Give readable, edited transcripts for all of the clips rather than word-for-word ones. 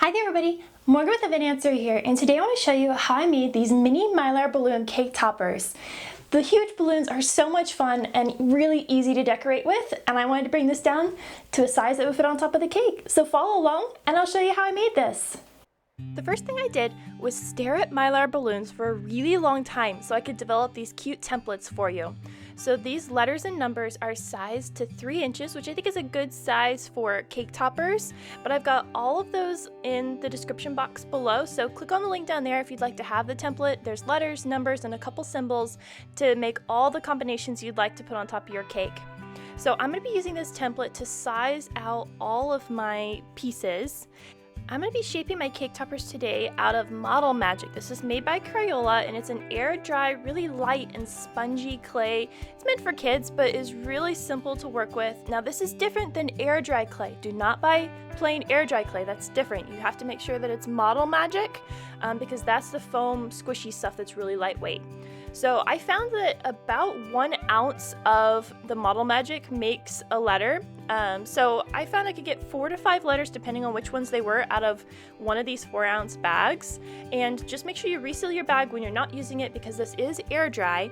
Hi there everybody, Morgan with Event Answer here, and today I want to show you how I made these mini Mylar balloon cake toppers. The huge balloons are so much fun and really easy to decorate with, and I wanted to bring this down to a size that would fit on top of the cake. So follow along and I'll show you how I made this. The first thing I did was stare at Mylar balloons for a really long time so I could develop these cute templates for you. So these letters and numbers are sized to 3 inches, which I think is a good size for cake toppers, but I've got all of those in the description box below, so click on the link down there if you'd like to have the template. There's letters, numbers, and a couple symbols to make all the combinations you'd like to put on top of your cake. So I'm going to be using this template to size out all of my pieces. I'm going to be shaping my cake toppers today out of Model Magic. This is made by Crayola and it's an air dry, really light and spongy clay. It's meant for kids but is really simple to work with. Now this is different than air dry clay. Do not buy plain air dry clay, that's different. You have to make sure that it's Model Magic because that's the foam squishy stuff that's really lightweight. So I found that about 1 ounce of the Model Magic makes a letter. So I found I could get 4 to 5 letters depending on which ones they were out of one of these 4-ounce bags. And just make sure you reseal your bag when you're not using it because this is air dry.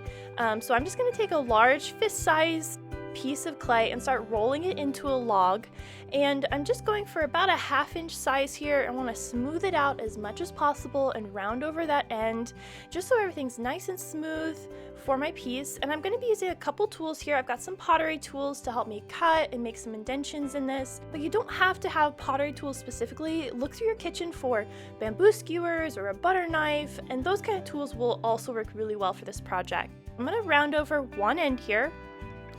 So I'm just going to take a large fist-sized piece of clay and start rolling it into a log, and I'm just going for about a 1/2 inch size here. I want to smooth it out as much as possible and round over that end just so everything's nice and smooth for my piece. And I'm going to be using a couple tools here. I've got some pottery tools to help me cut and make some indentions in this, but you don't have to have pottery tools specifically. Look through your kitchen for bamboo skewers or a butter knife, and those kind of tools will also work really well for this project. I'm going to round over one end here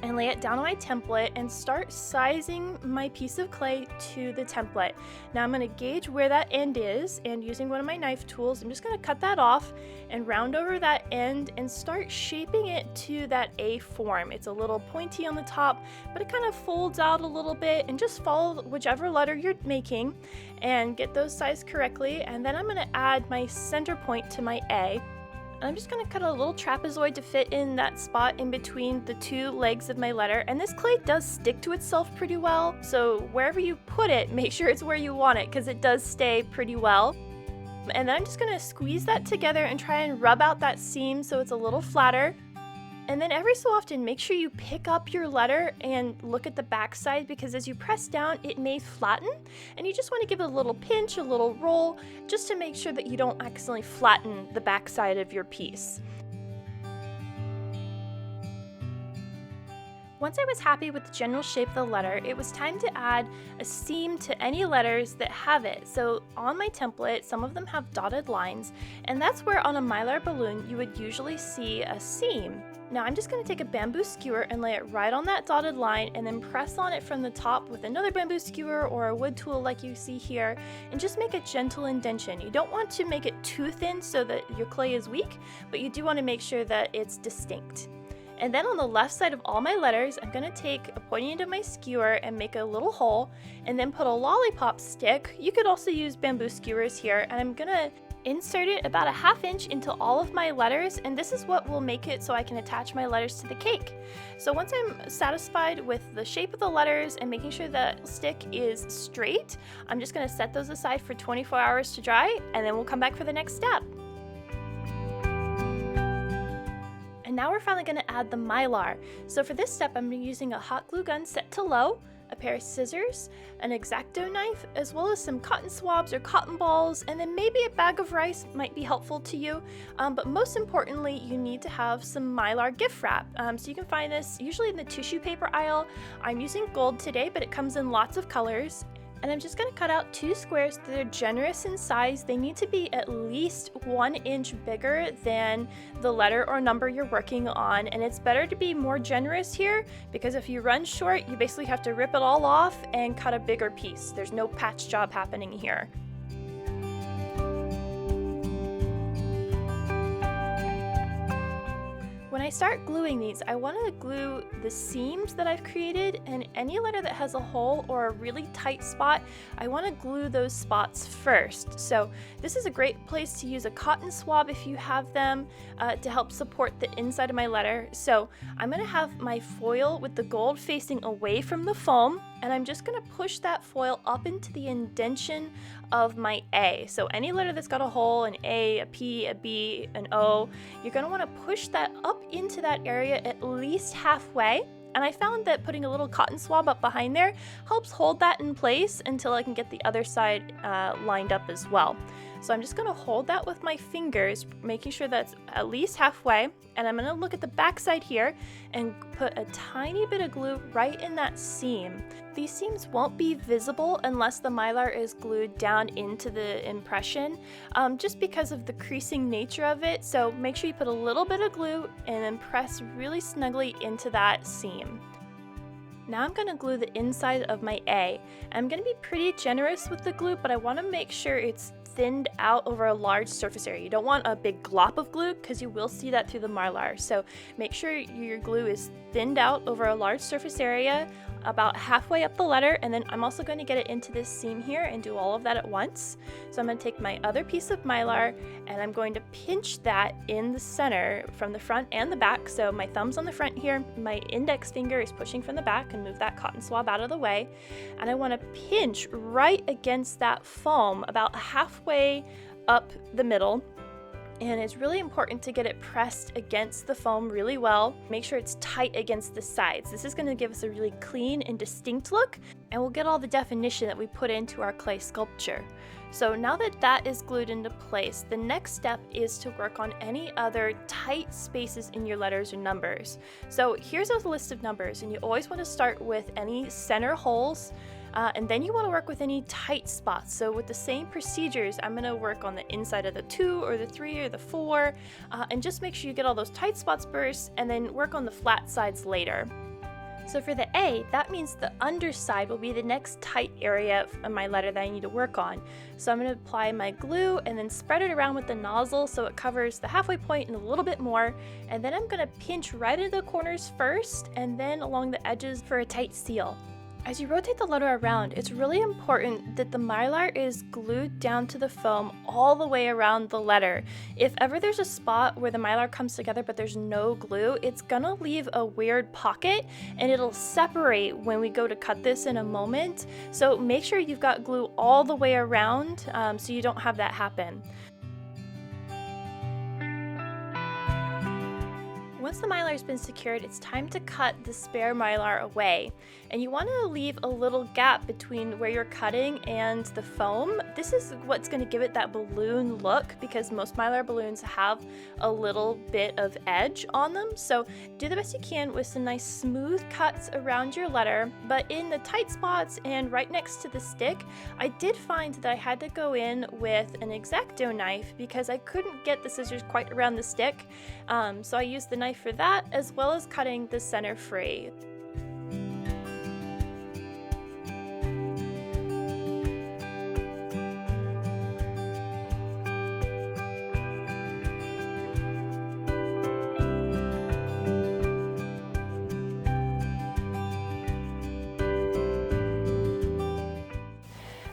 and lay it down on my template and start sizing my piece of clay to the template. Now I'm going to gauge where that end is, and using one of my knife tools, I'm just going to cut that off and round over that end and start shaping it to that A form. It's a little pointy on the top, but it kind of folds out a little bit, and just follow whichever letter you're making and get those sized correctly. And then I'm going to add my center point to my A. I'm just going to cut a little trapezoid to fit in that spot in between the 2 legs of my letter, and this clay does stick to itself pretty well, so wherever you put it, make sure it's where you want it because it does stay pretty well. And then I'm just going to squeeze that together and try and rub out that seam so it's a little flatter. And then every so often, make sure you pick up your letter and look at the back side, because as you press down, it may flatten. And you just want to give it a little pinch, a little roll, just to make sure that you don't accidentally flatten the back side of your piece. Once I was happy with the general shape of the letter, it was time to add a seam to any letters that have it. So on my template, some of them have dotted lines, and that's where on a Mylar balloon you would usually see a seam. Now I'm just going to take a bamboo skewer and lay it right on that dotted line, and then press on it from the top with another bamboo skewer or a wood tool like you see here, and just make a gentle indentation. You don't want to make it too thin so that your clay is weak, but you do want to make sure that it's distinct. And then on the left side of all my letters, I'm going to take a pointy end of my skewer and make a little hole, and then put a lollipop stick. You could also use bamboo skewers here, and I'm going to insert it about a 1/2 inch into all of my letters, and this is what will make it so I can attach my letters to the cake. So once I'm satisfied with the shape of the letters and making sure the stick is straight, I'm just going to set those aside for 24 hours to dry, and then we'll come back for the next step. And now we're finally going to add the Mylar. So for this step, I'm using a hot glue gun set to low, a pair of scissors, an X-Acto knife, as well as some cotton swabs or cotton balls, and then maybe a bag of rice might be helpful to you. But most importantly, you need to have some Mylar gift wrap. So you can find this usually in the tissue paper aisle. I'm using gold today, but it comes in lots of colors. And I'm just going to cut out 2 squares that are generous in size. They need to be at least 1 inch bigger than the letter or number you're working on. And it's better to be more generous here, because if you run short, you basically have to rip it all off and cut a bigger piece. There's no patch job happening here. When I start gluing these, I want to glue the seams that I've created, and any letter that has a hole or a really tight spot, I want to glue those spots first. So this is a great place to use a cotton swab if you have them to help support the inside of my letter. So I'm going to have my foil with the gold facing away from the foam, and I'm just gonna push that foil up into the indentation of my A. So any letter that's got a hole, an A, a P, a B, an O, you're gonna wanna push that up into that area at least halfway. And I found that putting a little cotton swab up behind there helps hold that in place until I can get the other side lined up as well. So I'm just going to hold that with my fingers, making sure that's at least halfway. And I'm going to look at the back side here and put a tiny bit of glue right in that seam. These seams won't be visible unless the Mylar is glued down into the impression, just because of the creasing nature of it. So make sure you put a little bit of glue and then press really snugly into that seam. Now I'm going to glue the inside of my A. I'm going to be pretty generous with the glue, but I want to make sure it's thinned out over a large surface area. You don't want a big glop of glue because you will see that through the Mylar. So make sure your glue is thinned out over a large surface area about halfway up the letter, and then I'm also going to get it into this seam here and do all of that at once. So I'm going to take my other piece of Mylar and I'm going to pinch that in the center from the front and the back. So my thumb's on the front here, my index finger is pushing from the back, and move that cotton swab out of the way, and I want to pinch right against that foam about halfway up the middle. And it's really important to get it pressed against the foam really well. Make sure it's tight against the sides. This is going to give us a really clean and distinct look, and we'll get all the definition that we put into our clay sculpture. So now that that is glued into place, the next step is to work on any other tight spaces in your letters or numbers. So here's a list of numbers, and you always want to start with any center holes, and then you want to work with any tight spots. So with the same procedures, I'm going to work on the inside of the 2 or the 3 or the 4, and just make sure you get all those tight spots first, and then work on the flat sides later. So for the A, that means the underside will be the next tight area of my letter that I need to work on. So I'm going to apply my glue and then spread it around with the nozzle so it covers the halfway point and a little bit more. And then I'm going to pinch right into the corners first and then along the edges for a tight seal. As you rotate the letter around, it's really important that the Mylar is glued down to the foam all the way around the letter. If ever there's a spot where the Mylar comes together but there's no glue, it's gonna leave a weird pocket and it'll separate when we go to cut this in a moment. So make sure you've got glue all the way around so you don't have that happen. Once the Mylar has been secured, it's time to cut the spare Mylar away. And you want to leave a little gap between where you're cutting and the foam. This is what's going to give it that balloon look, because most Mylar balloons have a little bit of edge on them. So do the best you can with some nice smooth cuts around your letter. But in the tight spots and right next to the stick, I did find that I had to go in with an X-Acto knife because I couldn't get the scissors quite around the stick. So I used the knife for that, as well as cutting the center free.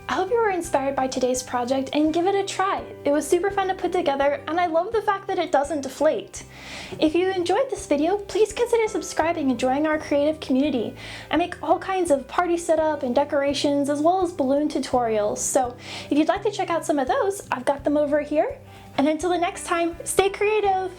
I hope you were inspired by today's project and give it a try. It was super fun to put together, and I love the fact that it doesn't deflate. If you enjoyed this video, please consider subscribing and joining our creative community. I make all kinds of party setup and decorations as well as balloon tutorials, so if you'd like to check out some of those, I've got them over here. And until the next time, stay creative!